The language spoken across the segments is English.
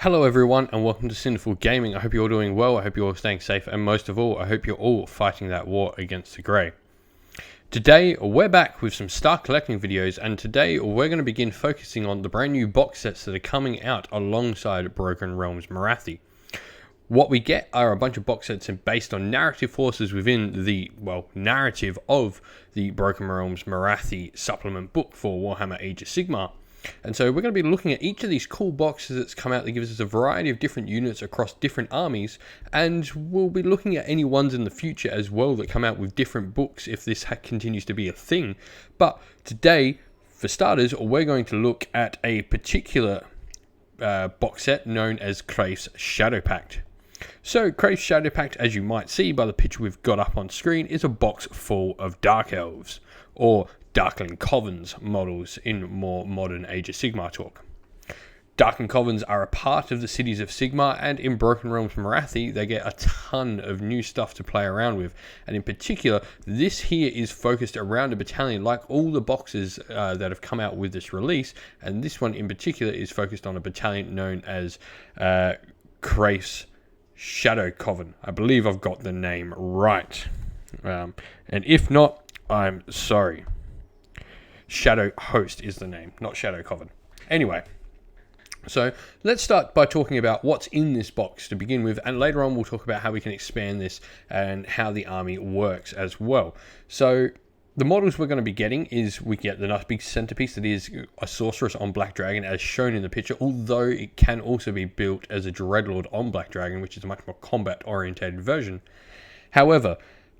Hello everyone and welcome to Sinful Gaming. I hope you're all doing well, I hope you're all staying safe, and most of all, I hope you're all fighting that war against the Grey. Today, we're back with some Star collecting videos, and today we're going to begin focusing on the brand new box sets that are coming out alongside Broken Realms Morathi. What we get are a bunch of box sets based on narrative forces within the, narrative of the Broken Realms Morathi supplement book for Warhammer Age of Sigmar. And so we're going to be looking at each of these cool boxes that's come out that gives us a variety of different units across different armies, and we'll be looking at any ones in the future as well that come out with different books if this continues to be a thing. But today, for starters, we're going to look at a particular box set known as Kraeths Shadowpact. So Kraeths Shadowpact, as you might see by the picture we've got up on screen, is a box full of Dark Elves, or Darkling Covens models in more modern Age of Sigmar talk. Darkling Covens are a part of the Cities of Sigmar, and in Broken Realms Morathi they get a ton of new stuff to play around with, and in particular this here is focused around a battalion like all the boxes that have come out with this release, and this one in particular is focused on a battalion known as Kraeths Shadow Coven. I believe I've got the name right, and if not, I'm sorry. Shadow Host is the name, not Shadow Coven. Anyway, so let's start by talking about what's in this box to begin with, and later on we'll talk about how we can expand this and how the army works as well. So the models we're going to be getting is, we get the nice big centerpiece that is a sorceress on Black Dragon as shown in the picture, although it can also be built as a Dreadlord on Black Dragon, which is a much more combat orientated version. However,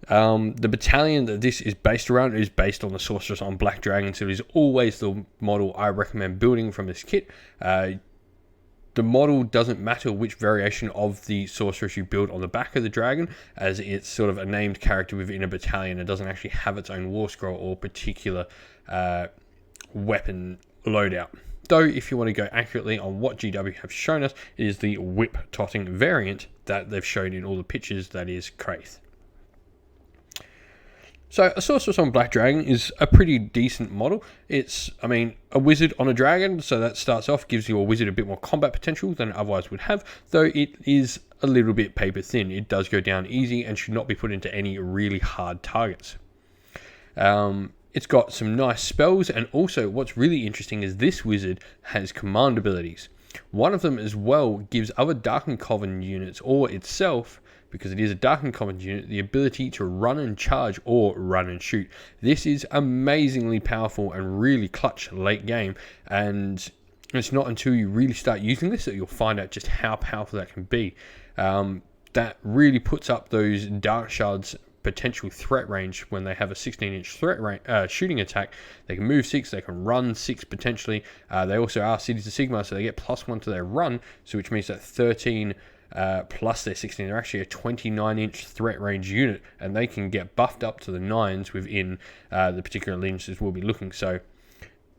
the battalion that this is based around is based on the sorceress on Black Dragon, so it is always the model I recommend building from this kit. The model doesn't matter which variation of the sorceress you build on the back of the dragon, as it's sort of a named character within a battalion. It doesn't actually have its own war scroll or particular weapon loadout. Though, if you want to go accurately on what GW have shown us, it is the whip-totting variant that they've shown in all the pictures, that is Kraeth. So a sorceress on Black Dragon is a pretty decent model. It's, a wizard on a dragon, so that starts off, gives you a wizard a bit more combat potential than it otherwise would have, though it is a little bit paper thin. It does go down easy and should not be put into any really hard targets. It's got some nice spells, and also what's really interesting is this wizard has command abilities. One of them as well gives other Darkling Coven units, or itself, because it is a Darkling Coven unit, the ability to run and charge or run and shoot. This is amazingly powerful and really clutch late game, and it's not until you really start using this that you'll find out just how powerful that can be. That really puts up those Darkshards potential threat range when they have a 16-inch threat range, shooting attack. They can move 6, they can run 6 potentially. They also are Cities of Sigmar, so they get +1 to their run, so which means that 13 plus their 16, they're actually a 29-inch threat range unit, and they can get buffed up to the 9s within the particular lineages we'll be looking. So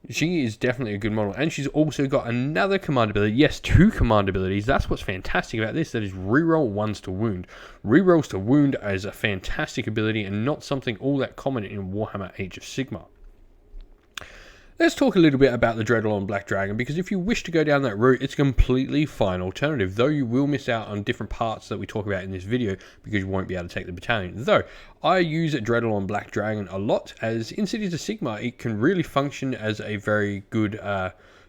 she is definitely a good model, and she's also got another command ability. Yes, 2 command abilities. That's what's fantastic about this. That is reroll 1s to wound. Rerolls to wound is a fantastic ability and not something all that common in Warhammer Age of Sigmar. Let's talk a little bit about the Dreadlord on Black Dragon, because if you wish to go down that route, it's a completely fine alternative, though you will miss out on different parts that we talk about in this video because you won't be able to take the battalion. Though, I use Dreadlord on Black Dragon a lot, as in Cities of Sigmar, it can really function as a very good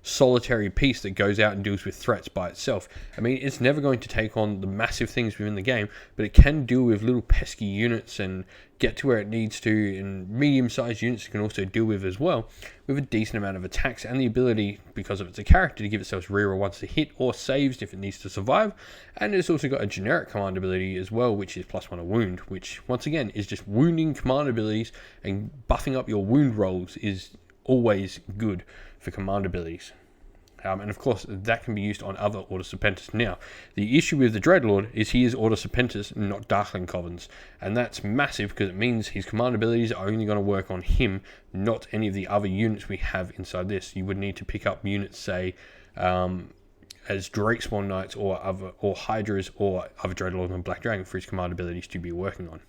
solitary piece that goes out and deals with threats by itself. It's never going to take on the massive things within the game, but it can deal with little pesky units and get to where it needs to, and medium-sized units it can also deal with as well, with a decent amount of attacks and the ability, because of it's a character, to give itself reroll once to hit or saves if it needs to survive. And it's also got a generic command ability as well, which is +1 to wound, which once again is just wounding command abilities, and buffing up your wound rolls is always good for command abilities. And of course, that can be used on other Order Serpentis. Now, the issue with the Dreadlord is he is Order Serpentis, not Darkling Covens. And that's massive, because it means his command abilities are only going to work on him, not any of the other units we have inside this. You would need to pick up units, say, as Drakespawn Knights or Hydras or other Dreadlords on Black Dragon for his command abilities to be working on.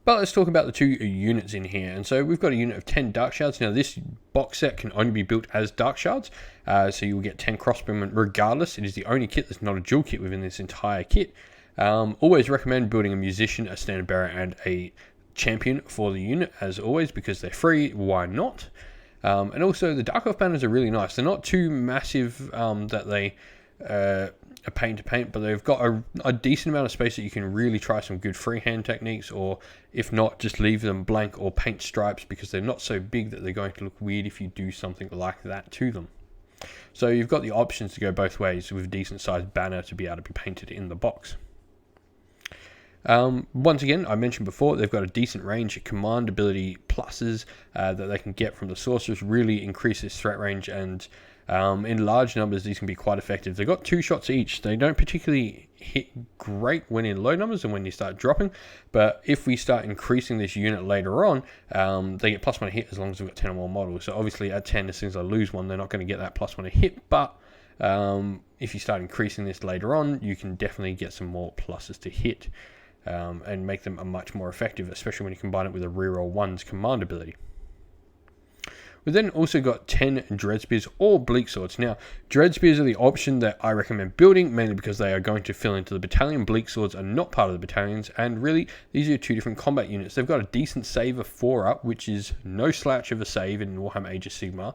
But let's talk about the 2 units in here. And so we've got a unit of 10 Darkshards. Now this box set can only be built as Darkshards, so you will get 10 crossbowmen regardless. It is the only kit that's not a dual kit within this entire kit. Always recommend building a musician, a standard bearer, and a champion for the unit, as always, because they're free. Why not? And also the Dark Elf banners are really nice. They're not too massive that they are a pain to paint, but they've got a decent amount of space that you can really try some good freehand techniques, or if not, just leave them blank or paint stripes, because they're not so big that they're going to look weird if you do something like that to them. So you've got the options to go both ways with a decent sized banner to be able to be painted in the box. Once again, I mentioned before, they've got a decent range. Command ability pluses that they can get from the sorcerers really increase this threat range, and in large numbers these can be quite effective. They've got 2 shots each. They don't particularly hit great when in low numbers and when you start dropping, but if we start increasing this unit later on, they get +1 hit as long as we've got 10 or more models. So obviously at 10, as soon as I lose one, they're not going to get that +1 hit, but if you start increasing this later on, you can definitely get some more pluses to hit. And make them much more effective, especially when you combine it with a reroll 1's command ability. We've then also got 10 Dreadspears or Bleak Swords. Now, Dreadspears are the option that I recommend building, mainly because they are going to fill into the battalion. Bleak Swords are not part of the battalions, and really, these are 2 different combat units. They've got a decent save of 4 up, which is no slouch of a save in Warhammer Age of Sigmar.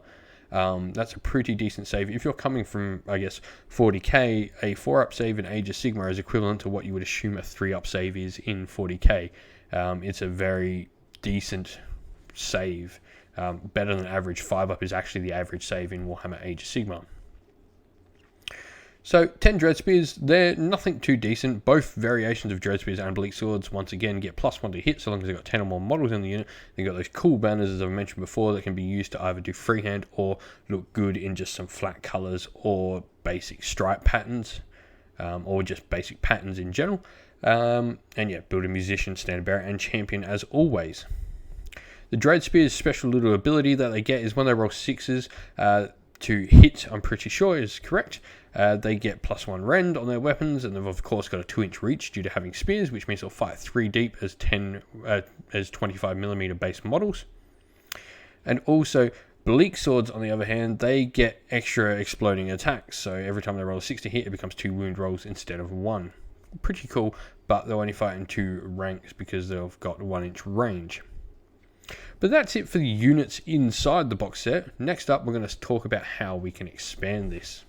That's a pretty decent save. If you're coming from, I guess, 40k, a 4-up save in Age of Sigmar is equivalent to what you would assume a 3-up save is in 40k. It's a very decent save. Better than average. 5-up is actually the average save in Warhammer Age of Sigmar. So 10 Dreadspears, they're nothing too decent. Both variations of Dreadspears and Bleak Swords, once again, get +1 to hit so long as they've got 10 or more models in the unit. They've got those cool banners, as I've mentioned before, that can be used to either do freehand or look good in just some flat colours or basic stripe patterns, or just basic patterns in general. And yeah, build a musician, standard bearer, and champion as always. The Dreadspears' special little ability that they get is when they roll 6s to hit, I'm pretty sure is correct. They get +1 rend on their weapons, and they've of course got a 2-inch reach due to having spears, which means they'll fight 3 deep as 25mm base models. And also, Bleak Swords, on the other hand, they get extra exploding attacks. So every time they roll a 6 to hit, it becomes 2 wound rolls instead of 1. Pretty cool, but they'll only fight in 2 ranks because they've got 1-inch range. But that's it for the units inside the box set. Next up, we're going to talk about how we can expand this.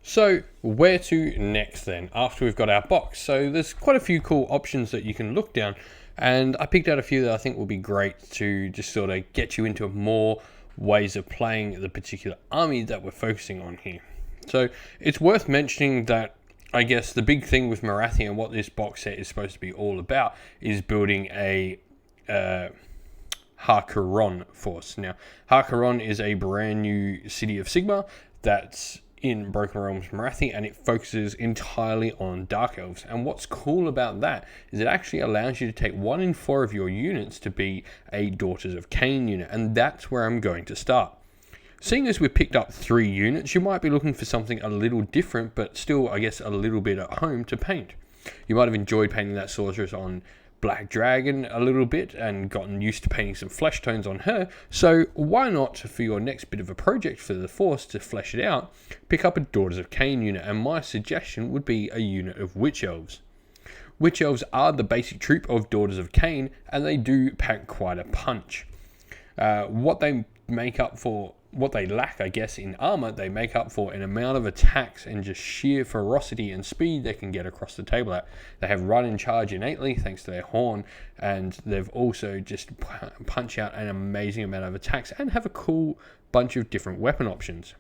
So where to next then, after we've got our box? So there's quite a few cool options that you can look down, and I picked out a few that I think will be great to just sort of get you into more ways of playing the particular army that we're focusing on here. So it's worth mentioning that I guess the big thing with Morathi and what this box set is supposed to be all about is building a Har Kuron force. Now, Har Kuron is a brand new city of Sigmar that's in Broken Realms Morathi, and it focuses entirely on Dark Elves. And what's cool about that is it actually allows you to take 1 in 4 of your units to be a Daughters of Cain unit, and that's where I'm going to start. Seeing as we've picked up 3 units, you might be looking for something a little different, but still, I guess, a little bit at home to paint. You might have enjoyed painting that sorceress on Black Dragon a little bit and gotten used to painting some flesh tones on her, so why not, for your next bit of a project for the Force to flesh it out, pick up a Daughters of Cain unit, and my suggestion would be a unit of Witch Elves. Witch Elves are the basic troop of Daughters of Cain, and they do pack quite a punch. What they lack, I guess, in armor, they make up for an amount of attacks and just sheer ferocity and speed they can get across the table at. They have run and charge innately thanks to their horn, and they've also just punch out an amazing amount of attacks and have a cool bunch of different weapon options.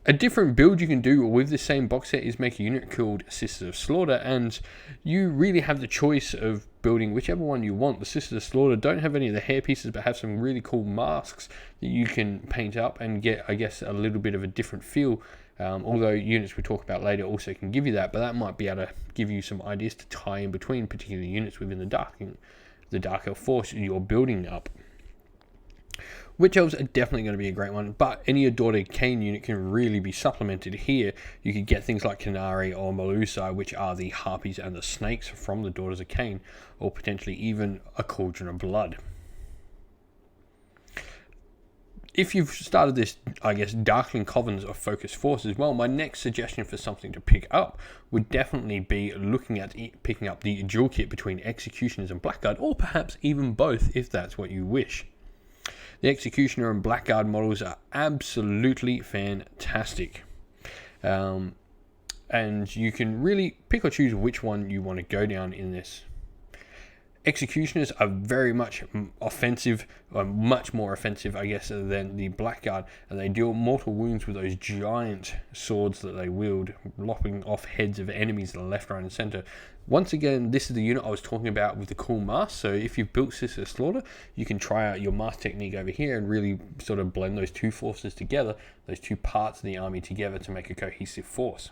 A different build you can do with the same box set is make a unit called Sisters of Slaughter, and you really have the choice of building whichever one you want. The Sisters of Slaughter don't have any of the hair pieces, but have some really cool masks that you can paint up and get, I guess, a little bit of a different feel. Although units we talk about later also can give you that, but that might be able to give you some ideas to tie in between particular units within the Dark Elf force you're building up. Witch Elves are definitely going to be a great one, but any Adored Khaine unit can really be supplemented here. You could get things like Canary or Melusa, which are the harpies and the snakes from the Daughters of Khaine, or potentially even a Cauldron of Blood. If you've started this, I guess, Darkling Covens or Focus Force as well, my next suggestion for something to pick up would definitely be looking at picking up the dual kit between Executioners and Blackguard, or perhaps even both if that's what you wish. The Executioner and Blackguard models are absolutely fantastic. And you can really pick or choose which one you want to go down in this. Executioners are very much offensive, or much more offensive, I guess, than the Blackguard, and they deal mortal wounds with those giant swords that they wield, lopping off heads of enemies left, right, and center. Once again, this is the unit I was talking about with the cool mask, so if you've built Sister Slaughter, you can try out your mask technique over here and really sort of blend those two forces together, those two parts of the army together to make a cohesive force.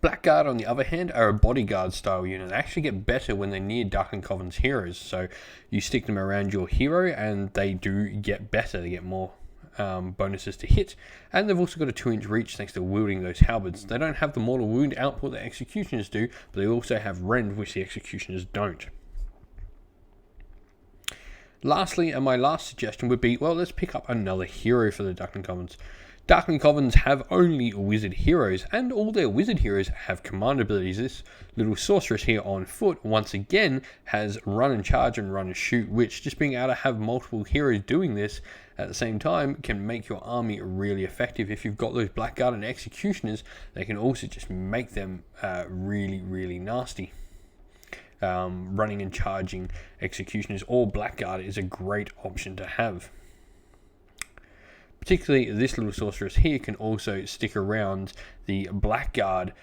Blackguard, on the other hand, are a bodyguard style unit. They actually get better when they're near Darkling Coven's heroes, so you stick them around your hero and they do get better. They get more bonuses to hit, and they've also got a 2-inch reach thanks to wielding those halberds. They don't have the mortal wound output that Executioners do, but they also have rend, which the Executioners don't. Lastly, and my last suggestion would be, well, let's pick up another hero for the Darkling Covens. Darkling Covens have only wizard heroes, and all their wizard heroes have command abilities. This little sorceress here on foot, once again, has run and charge and run and shoot, which just being able to have multiple heroes doing this at the same time can make your army really effective. If you've got those Blackguard and Executioners, they can also just make them really, really nasty. Running and charging Executioners or Blackguard is a great option to have. Particularly, this little sorceress here can also stick around the Blackguard,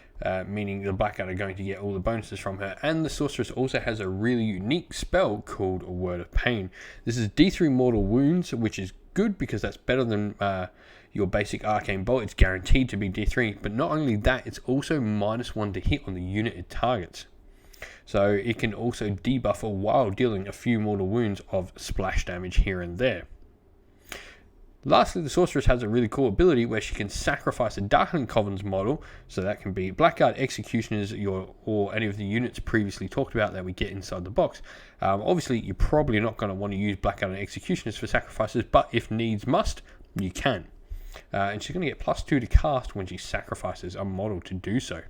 meaning the Blackguard are going to get all the bonuses from her. And the sorceress also has a really unique spell called a Word of Pain. This is D3 mortal wounds, which is good because that's better than your basic arcane bolt. It's guaranteed to be D3, but not only that, it's also -1 to hit on the unit it targets. So it can also debuff while dealing a few mortal wounds of splash damage here and there. Lastly, the sorceress has a really cool ability where she can sacrifice a Darkling Covens model, so that can be Blackguard, Executioners, or any of the units previously talked about that we get inside the box. Obviously, you're probably not going to want to use Blackguard and Executioners for sacrifices, but if needs must, you can. And she's going to get +2 to cast when she sacrifices a model to do so.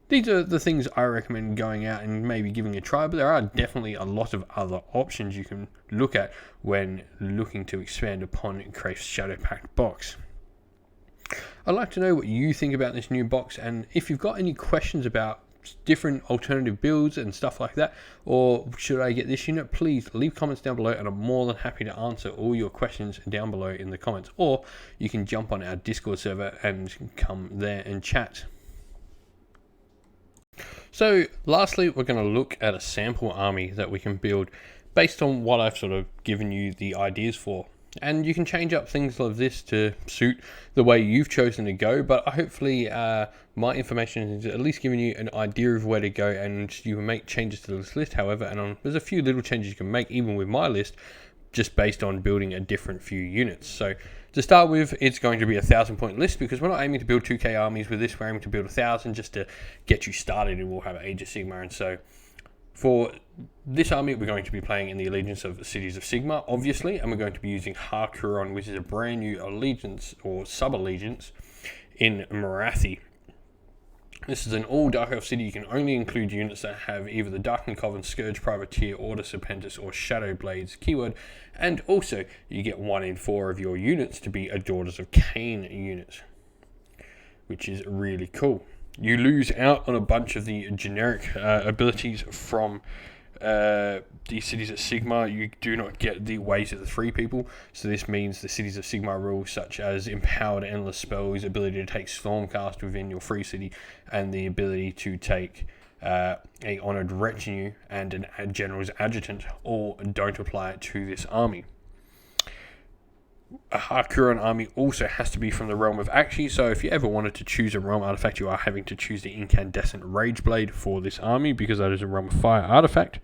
These are the things I recommend going out and maybe giving a try, but there are definitely a lot of other options you can look at when looking to expand upon Kraeth's Shadowpact box. I'd like to know what you think about this new box, and if you've got any questions about different alternative builds and stuff like that, or should I get this unit, please leave comments down below and I'm more than happy to answer all your questions down below in the comments, or you can jump on our Discord server and come there and chat. So lastly, we're going to look at a sample army that we can build based on what I've sort of given you the ideas for. And you can change up things like this to suit the way you've chosen to go, but hopefully my information has at least given you an idea of where to go, and you can make changes to this list, however, and there's a few little changes you can make even with my list, just based on building a different few units. So to start with, it's going to be a 1,000-point list because we're not aiming to build 2k armies with this. We're aiming to build 1,000 just to get you started in Warhammer Age of Sigmar. And so for this army, we're going to be playing in the Allegiance of the Cities of Sigmar, obviously, and we're going to be using Har Kuron, which is a brand new allegiance or sub-allegiance in Morathi. This is an all Dark Elf city. You can only include units that have either the Darkling Coven, Scourge Privateer, Order Serpentis, or Shadow Blades keyword. And also, you get 1 in 4 of your units to be a Daughters of Khaine unit, which is really cool. You lose out on a bunch of the generic abilities from the Cities of Sigmar. You do not get the Ways of the Free People, so this means the Cities of Sigmar rules such as Empowered Endless Spells, ability to take Stormcast within your free city, and the ability to take a Honoured Retinue and a General's Adjutant, all don't apply to this army. A Har Kuron army also has to be from the realm of Akshi, so if you ever wanted to choose a realm artifact, you are having to choose the Incandescent Rageblade for this army because that is a realm of fire artifact.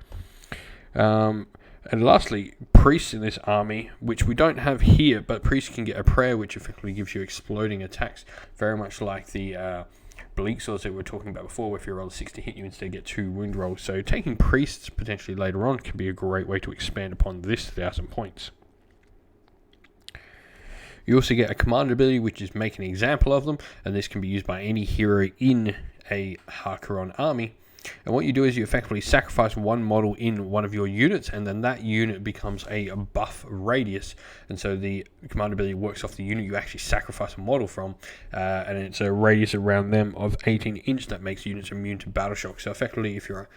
And lastly, priests in this army, which we don't have here, but priests can get a prayer which effectively gives you exploding attacks, very much like the bleak swords that we were talking about before, where if you roll a 6 to hit, you instead get 2 wound rolls. So taking priests potentially later on can be a great way to expand upon this 1,000 points. You also get a command ability, which is make an example of them, and this can be used by any hero in a Har Kuron army. And what you do is you effectively sacrifice one model in one of your units, and then that unit becomes a buff radius. And so the command ability works off the unit you actually sacrifice a model from, and it's a radius around them of 18 inch that makes units immune to battle shock. So effectively, if you're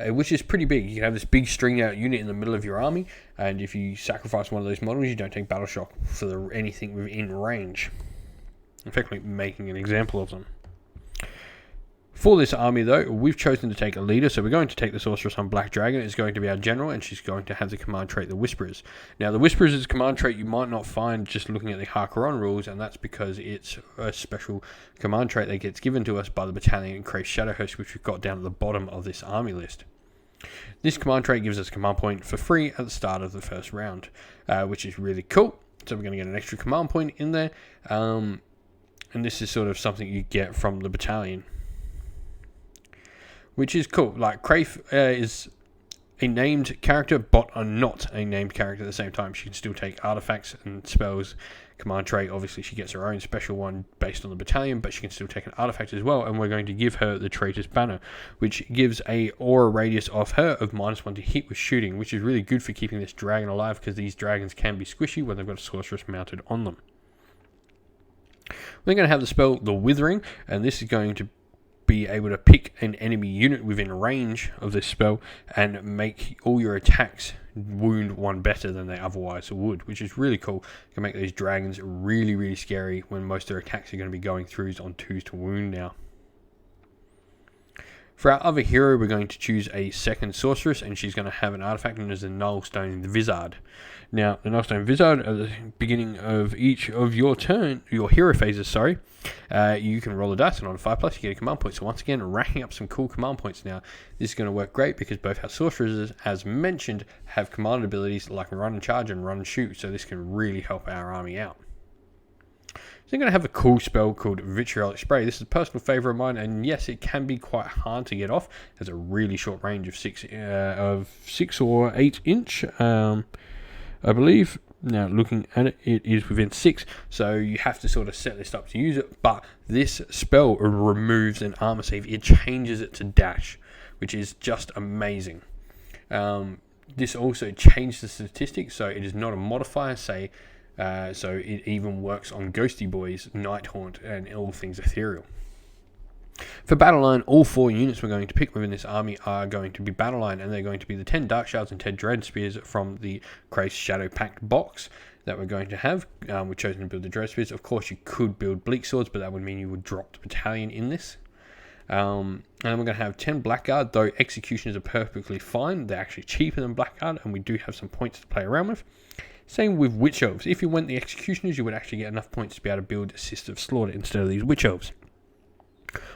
which is pretty big, you can have this big stringed out unit in the middle of your army, and if you sacrifice one of those models, you don't take battle shock for anything within range, effectively making an example of them. For this army, though, we've chosen to take a leader, so we're going to take the Sorceress on Black Dragon. It's going to be our general, and she's going to have the command trait, the Whisperers. Now, the Whisperers is a command trait you might not find just looking at the Har Kuron rules, and that's because it's a special command trait that gets given to us by the battalion in Kraeths Shadow Host, which we've got down at the bottom of this army list. This command trait gives us a command point for free at the start of the first round, which is really cool. So we're going to get an extra command point in there, and this is sort of something you get from the battalion, which is cool. Like, Kraeth is a named character, but not a named character at the same time. She can still take artifacts and spells. Command trait, obviously, she gets her own special one based on the battalion, but she can still take an artifact as well, and we're going to give her the Traitor's Banner, which gives a aura radius of her of -1 to hit with shooting, which is really good for keeping this dragon alive, because these dragons can be squishy when they've got a sorceress mounted on them. We're going to have the spell, the Withering, and this is going to be able to pick an enemy unit within range of this spell and make all your attacks wound one better than they otherwise would, which is really cool. You can make these dragons really, really scary when most of their attacks are going to be going throughs on 2s to wound now. For our other hero, we're going to choose a second sorceress, and she's going to have an artifact known as the Nullstone Vizard. Now, the Nullstone Vizard, at the beginning of each of your hero phases, you can roll a dice, and on a 5+, you get a command point. So once again, racking up some cool command points now. This is going to work great because both our sorceresses, as mentioned, have command abilities like run and charge and run and shoot, so this can really help our army out. So I'm going to have a cool spell called Vitriolic Spray. This is a personal favourite of mine, and yes, it can be quite hard to get off. It has a really short range of 6 or 8 inch, I believe. Now, looking at it, it is within 6, so you have to sort of set this up to use it. But this spell removes an armor save. It changes it to dash, which is just amazing. This also changes the statistics, so it is not a modifier, so it even works on Ghosty Boys, Nighthaunt, and all things ethereal. For battle line, all 4 units we're going to pick within this army are going to be battle line, and they're going to be the 10 Darkshards and 10 Dreadspears from the Kraeths Shadowpact box that we're going to have. We've chosen to build the Dreadspears. Of course, you could build Bleak Swords, but that would mean you would drop the battalion in this. And then we're going to have 10 Blackguard, though Executioners are perfectly fine. They're actually cheaper than Blackguard, and we do have some points to play around with. Same with Witch Elves. If you went the Executioners, you would actually get enough points to be able to build Assist of Slaughter instead of these Witch Elves.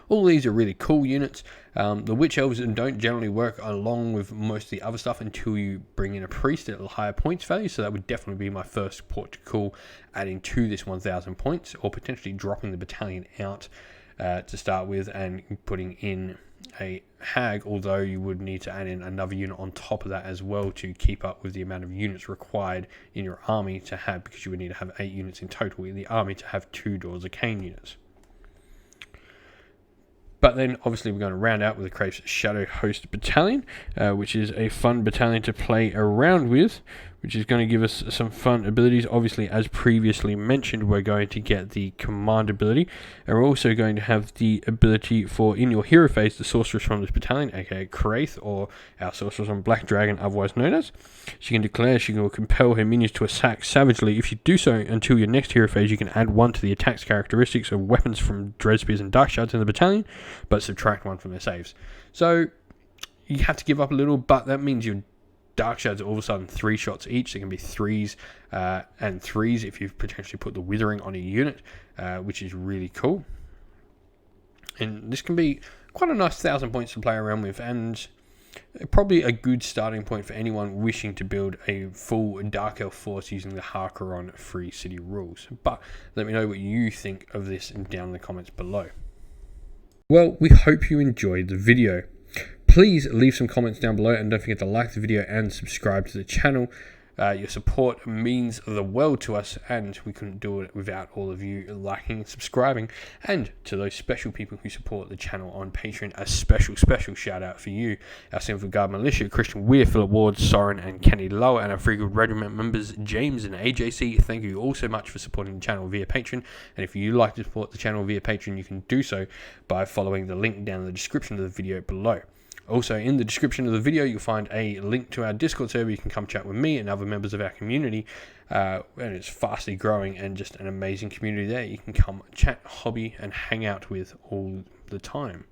All these are really cool units. The Witch Elves don't generally work along with most of the other stuff until you bring in a Priest at a higher points value, so that would definitely be my first port to call, adding to this 1,000 points, or potentially dropping the battalion out to start with and putting in a Hag, although you would need to add in another unit on top of that as well to keep up with the amount of units required in your army to have, because you would need to have 8 units in total in the army to have 2 Doors of Cain units. But then, obviously, we're going to round out with the Kraeths Shadow Host Battalion, which is a fun battalion to play around with, which is going to give us some fun abilities. Obviously, as previously mentioned, we're going to get the command ability, and we're also going to have the ability for, in your hero phase, the sorceress from this battalion, aka Kraeth, or our sorceress on Black Dragon, otherwise known as. She can declare she will compel her minions to attack savagely. If you do so until your next hero phase, you can add 1 to the attack's characteristics of weapons from Dreadspears and Darkshards in the battalion, but subtract 1 from their saves. So you have to give up a little, but that means your Darkshards are all of a sudden 3 shots each. They can be 3s and 3s if you've potentially put the Withering on a unit, which is really cool. And this can be quite a nice 1,000 points to play around with. And probably a good starting point for anyone wishing to build a full Dark Elf force using the Har Kuron free city rules. But let me know what you think of this down in the comments below. Well, we hope you enjoyed the video. Please leave some comments down below, and don't forget to like the video and subscribe to the channel. Your support means the world to us, and we couldn't do it without all of you liking and subscribing. And to those special people who support the channel on Patreon, a special shout out for you, our Sinful Guard Militia, Christian Weir, Philip Ward, Soren and Kenny Lower, and our Free Good Regiment members James and AJC. Thank you all so much for supporting the channel via Patreon. And if you like to support the channel via Patreon, you can do so by following the link down in the description of the video below. Also, in the description of the video, you'll find a link to our Discord server. You can come chat with me and other members of our community. And it's fastly growing and just an amazing community there. You can come chat, hobby, and hang out with all the time.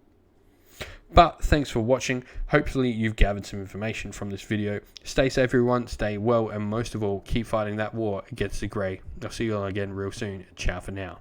But thanks for watching. Hopefully, you've gathered some information from this video. Stay safe, everyone. Stay well. And most of all, keep fighting that war against the Grey. I'll see you all again real soon. Ciao for now.